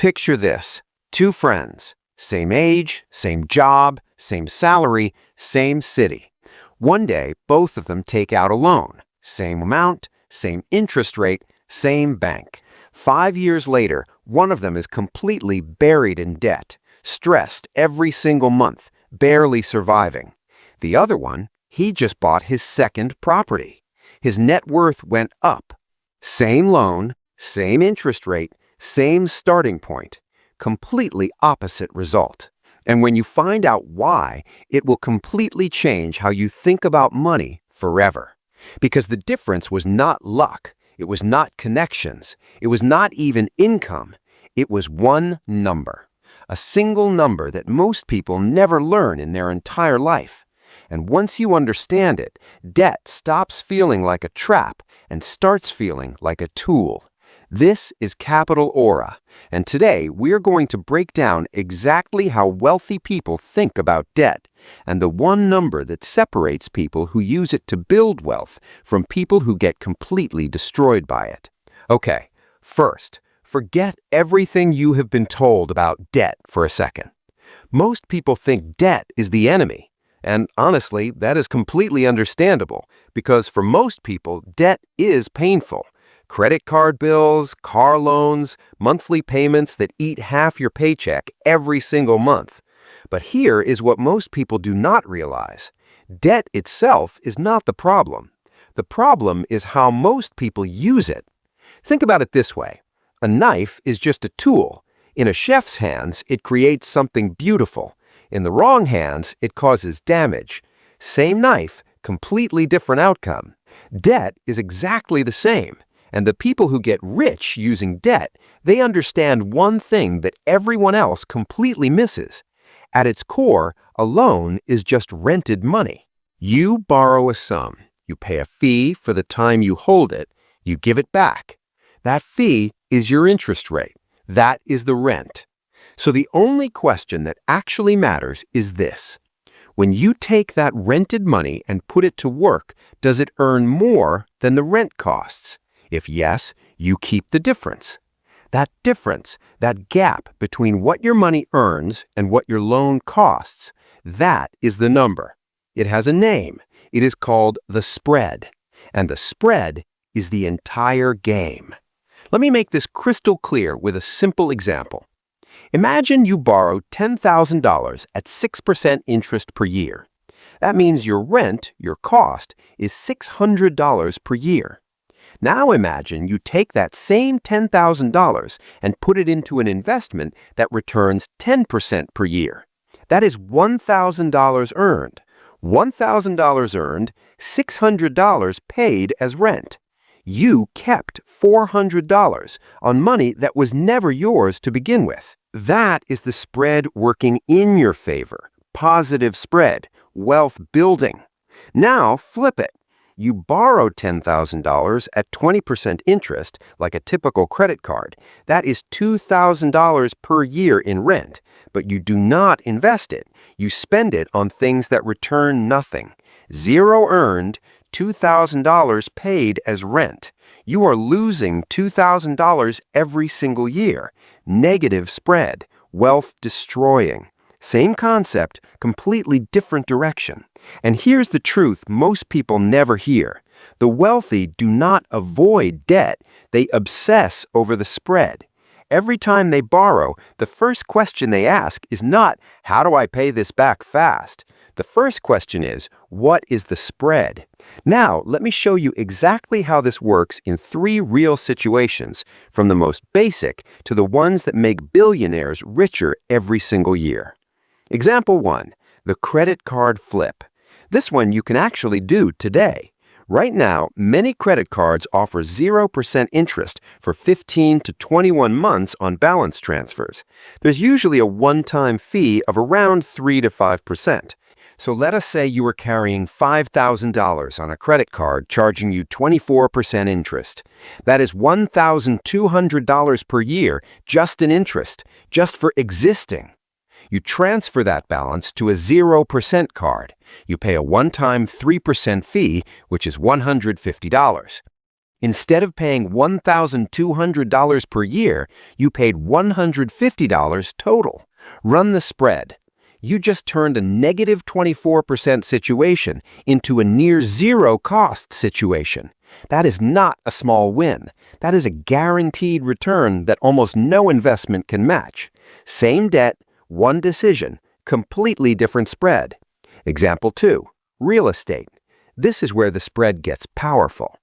Picture this. Two friends, same age, same job, same salary, same city. One day, both of them take out a loan. Same amount, same interest rate, same bank. 5 years later, one of them is completely buried in debt, stressed every single month, barely surviving. The other one, he just bought his second property. His net worth went up. Same loan, same interest rate, same starting point. Completely opposite result. And when you find out why, it will completely change how you think about money forever. Because the difference was not luck, it was not connections, it was not even income, it was one number. A single number that most people never learn in their entire life. And once you understand it, debt stops feeling like a trap and starts feeling like a tool. This is Capital Aura, and today we're going to break down exactly how wealthy people think about debt and the one number that separates people who use it to build wealth from people who get completely destroyed by it. Okay, first, forget everything you have been told about debt for a second. Most people think debt is the enemy, and honestly, that is completely understandable because for most people, debt is painful. Credit card bills, car loans, monthly payments that eat half your paycheck every single month. But here is what most people do not realize. Debt itself is not the problem. The problem is how most people use it. Think about it this way. A knife is just a tool. In a chef's hands, it creates something beautiful. In the wrong hands, it causes damage. Same knife, completely different outcome. Debt is exactly the same. And the people who get rich using debt, they understand one thing that everyone else completely misses. At its core, a loan is just rented money. You borrow a sum. You pay a fee for the time you hold it. You give it back. That fee is your interest rate. That is the rent. So the only question that actually matters is this. When you take that rented money and put it to work, does it earn more than the rent costs? If yes, you keep the difference. That difference, that gap between what your money earns and what your loan costs, that is the number. It has a name. It is called the spread. And the spread is the entire game. Let me make this crystal clear with a simple example. Imagine you borrow $10,000 at 6% interest per year. That means your rent, your cost, is $600 per year. Now imagine you take that same $10,000 and put it into an investment that returns 10% per year. That is $1,000 earned. $1,000 earned, $600 paid as rent. You kept $400 on money that was never yours to begin with. That is the spread working in your favor. Positive spread, wealth building. Now flip it. You borrow $10,000 at 20% interest, like a typical credit card. That is $2,000 per year in rent, but you do not invest it. You spend it on things that return nothing. Zero earned, $2,000 paid as rent. You are losing $2,000 every single year. Negative spread, wealth destroying. Same concept, completely different direction. And here's the truth most people never hear. The wealthy do not avoid debt, they obsess over the spread. Every time they borrow, the first question they ask is not, how do I pay this back fast? The first question is, what is the spread? Now, let me show you exactly how this works in 3 real situations, from the most basic to the ones that make billionaires richer every single year. Example 1, the credit card flip. This one you can actually do today. Right now, many credit cards offer 0% interest for 15 to 21 months on balance transfers. There's usually a one-time fee of around 3 to 5%. So let us say you are carrying $5,000 on a credit card charging you 24% interest. That is $1,200 per year just in interest, just for existing. You transfer that balance to a 0% card. You pay a one-time 3% fee, which is $150. Instead of paying $1,200 per year, you paid $150 total. Run the spread. You just turned a negative 24% situation into a near zero cost situation. That is not a small win. That is a guaranteed return that almost no investment can match. Same debt, one decision, completely different spread. Example 2. Real estate. This is where the spread gets powerful.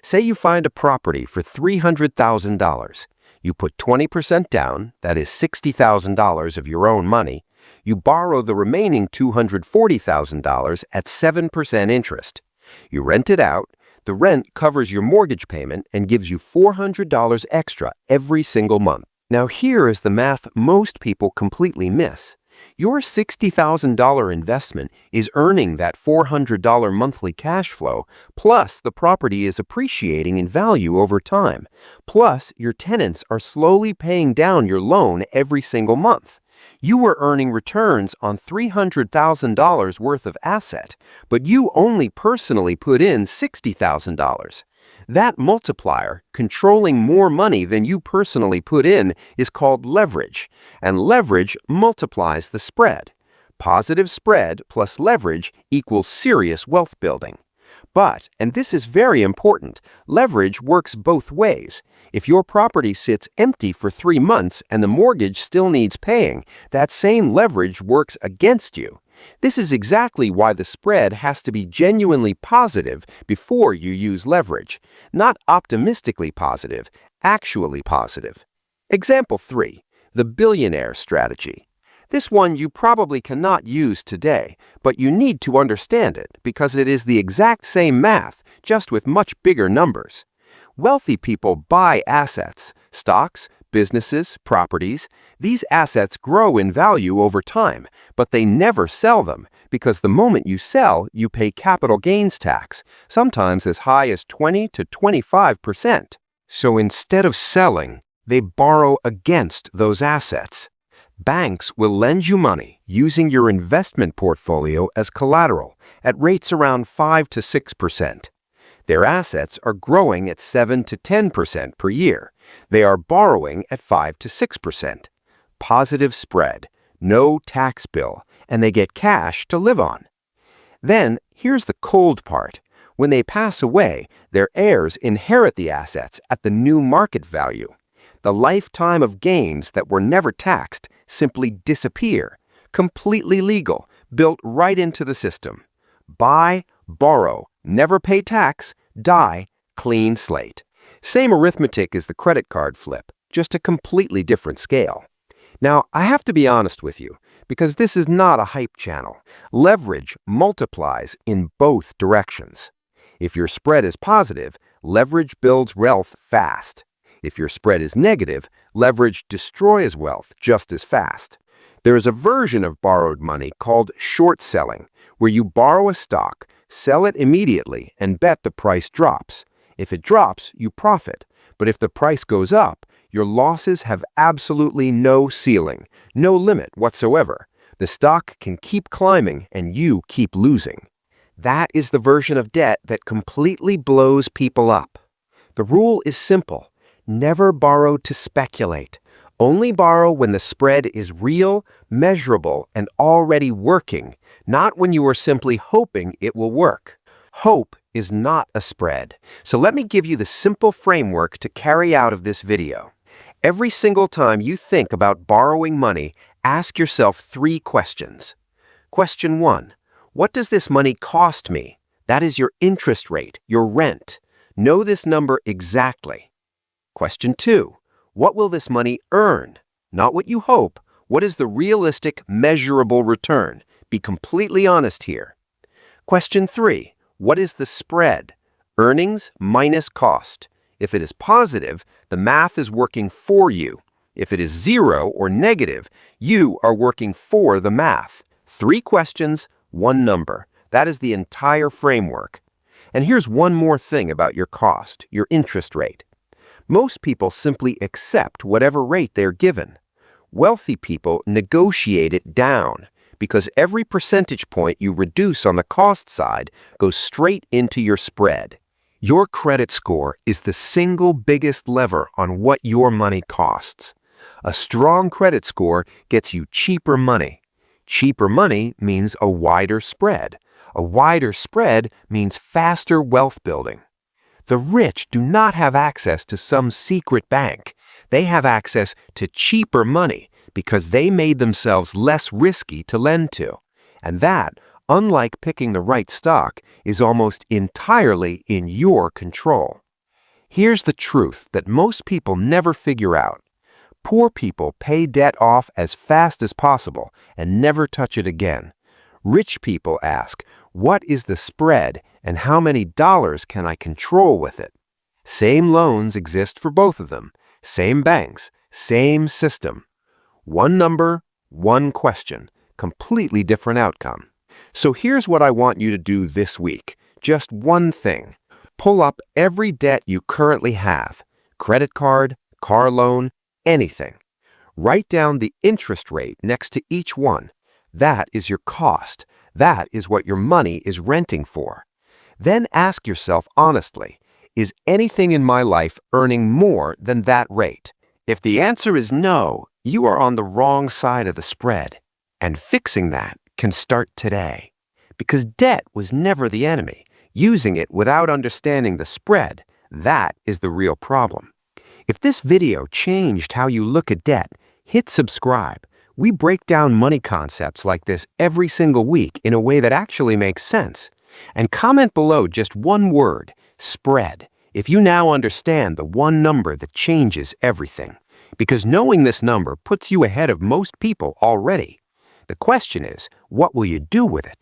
Say you find a property for $300,000. You put 20% down, that is $60,000 of your own money. You borrow the remaining $240,000 at 7% interest. You rent it out. The rent covers your mortgage payment and gives you $400 extra every single month. Now here is the math most people completely miss. Your $60,000 investment is earning that $400 monthly cash flow, plus the property is appreciating in value over time. Plus, your tenants are slowly paying down your loan every single month. You were earning returns on $300,000 worth of asset, but you only personally put in $60,000. That multiplier, controlling more money than you personally put in, is called leverage, and leverage multiplies the spread. Positive spread plus leverage equals serious wealth building. But, and this is very important, leverage works both ways. If your property sits empty for 3 months and the mortgage still needs paying, that same leverage works against you. This is exactly why the spread has to be genuinely positive before you use leverage. Not optimistically positive, actually positive. Example 3. The billionaire strategy. This one you probably cannot use today, but you need to understand it because it is the exact same math, just with much bigger numbers. Wealthy people buy assets, stocks, businesses, properties. These assets grow in value over time, but they never sell them because the moment you sell, you pay capital gains tax, sometimes as high as 20 to 25%. So instead of selling, they borrow against those assets. Banks will lend you money using your investment portfolio as collateral at rates around 5 to 6%. Their assets are growing at 7 to 10% per year. They are borrowing at 5 to 6%. Positive spread, no tax bill, and they get cash to live on. Then, here's the cold part. When they pass away, their heirs inherit the assets at the new market value. The lifetime of gains that were never taxed simply disappear. Completely legal, built right into the system. Buy, borrow, never pay tax, die, clean slate. Same arithmetic as the credit card flip, just a completely different scale. Now, I have to be honest with you, because this is not a hype channel. Leverage multiplies in both directions. If your spread is positive, leverage builds wealth fast. If your spread is negative, leverage destroys wealth just as fast. There is a version of borrowed money called short selling, where you borrow a stock, sell it immediately, and bet the price drops. If it drops, you profit. But if the price goes up, your losses have absolutely no ceiling, no limit whatsoever. The stock can keep climbing and you keep losing. That is the version of debt that completely blows people up. The rule is simple. Never borrow to speculate. Only borrow when the spread is real, measurable, and already working, not when you are simply hoping it will work. Hope is not a spread. So let me give you the simple framework to carry out of this video. Every single time you think about borrowing money, ask yourself 3 questions. Question 1. What does this money cost me? That is your interest rate, your rent. Know this number exactly. Question 2. What will this money earn? Not what you hope. What is the realistic, measurable return? Be completely honest here. Question 3. What is the spread? Earnings minus cost. If it is positive, the math is working for you. If it is 0 or negative, you are working for the math. 3 questions, 1 number. That is the entire framework. And here's one more thing about your cost, your interest rate. Most people simply accept whatever rate they're given. Wealthy people negotiate it down because every percentage point you reduce on the cost side goes straight into your spread. Your credit score is the single biggest lever on what your money costs. A strong credit score gets you cheaper money. Cheaper money means a wider spread. A wider spread means faster wealth building. The rich do not have access to some secret bank. They have access to cheaper money because they made themselves less risky to lend to. And that, unlike picking the right stock, is almost entirely in your control. Here's the truth that most people never figure out. Poor people pay debt off as fast as possible and never touch it again. Rich people ask, what is the spread and how many dollars can I control with it? Same loans exist for both of them. Same banks, same system. One number, one question, completely different outcome. So here's what I want you to do this week. Just one thing. Pull up every debt you currently have. Credit card, car loan, anything. Write down the interest rate next to each one. That is your cost. That is what your money is renting for. Then ask yourself honestly, is anything in my life earning more than that rate? If the answer is no, you are on the wrong side of the spread. And fixing that can start today. Because debt was never the enemy. Using it without understanding the spread, that is the real problem. If this video changed how you look at debt, hit subscribe. We break down money concepts like this every single week in a way that actually makes sense. And comment below just one word, spread, if you now understand the one number that changes everything. Because knowing this number puts you ahead of most people already. The question is, what will you do with it?